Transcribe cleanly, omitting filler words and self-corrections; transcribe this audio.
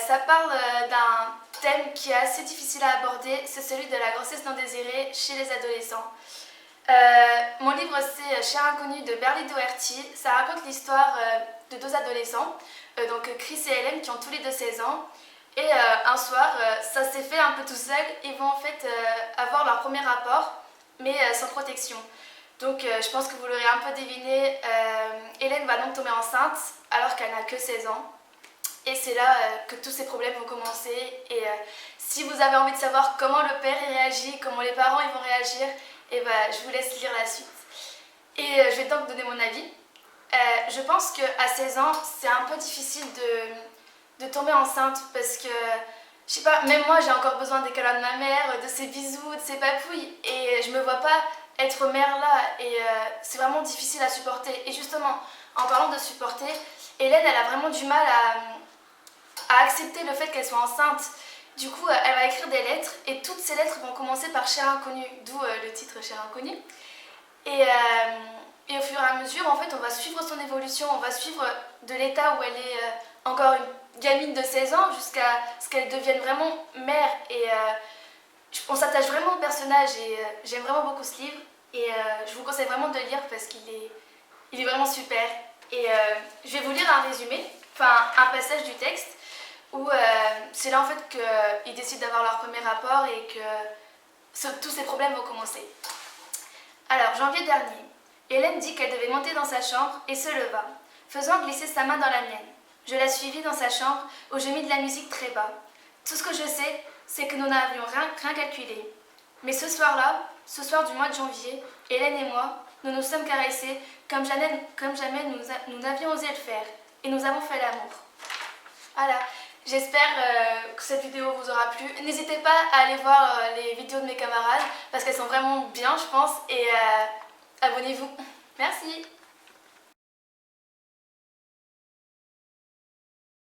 Ça parle d'un thème qui est assez difficile à aborder, c'est celui de la grossesse non désirée chez les adolescents. Mon livre c'est Cher Inconnu de Berly Doherty. Ça raconte l'histoire de deux adolescents, donc Chris et Hélène, qui ont tous les deux 16 ans. Et un soir, ça s'est fait un peu tout seul, ils vont en fait avoir leur premier rapport, mais sans protection. Donc je pense que vous l'aurez un peu deviné, Hélène va donc tomber enceinte alors qu'elle n'a que 16 ans. Et c'est là que tous ces problèmes vont commencer. Et si vous avez envie de savoir comment le père y réagit, comment les parents ils vont réagir, et je vous laisse lire la suite. Et je vais donc donner mon avis. Je pense qu'à 16 ans, c'est un peu difficile de tomber enceinte parce que, je sais pas, même moi j'ai encore besoin des câlins de ma mère, de ses bisous, de ses papouilles. Et je me vois pas être mère là. Et c'est vraiment difficile à supporter. Et justement, en parlant de supporter, Hélène, elle a vraiment du mal à accepter le fait qu'elle soit enceinte. Du coup, elle va écrire des lettres et toutes ces lettres vont commencer par Cher Inconnu, d'où le titre Cher Inconnu. Et au fur et à mesure, en fait, on va suivre son évolution, on va suivre de l'état où elle est encore une gamine de 16 ans jusqu'à ce qu'elle devienne vraiment mère. Et on s'attache vraiment au personnage et j'aime vraiment beaucoup ce livre. Et je vous conseille vraiment de le lire parce qu'il est vraiment super. Et je vais vous lire un résumé, enfin un passage du texte où c'est là en fait qu'ils décident d'avoir leur premier rapport et que tous ces problèmes vont commencer. Alors, janvier dernier, Hélène dit qu'elle devait monter dans sa chambre et se leva, faisant glisser sa main dans la mienne. Je la suivis dans sa chambre où je mis de la musique très bas. Tout ce que je sais, c'est que nous n'avions rien calculé. Mais ce soir-là, ce soir du mois de janvier, Hélène et moi, nous nous sommes caressés comme jamais nous n'avions osé le faire. Et nous avons fait l'amour. Voilà. J'espère que cette vidéo vous aura plu. N'hésitez pas à aller voir les vidéos de mes camarades parce qu'elles sont vraiment bien, je pense. Et abonnez-vous. Merci.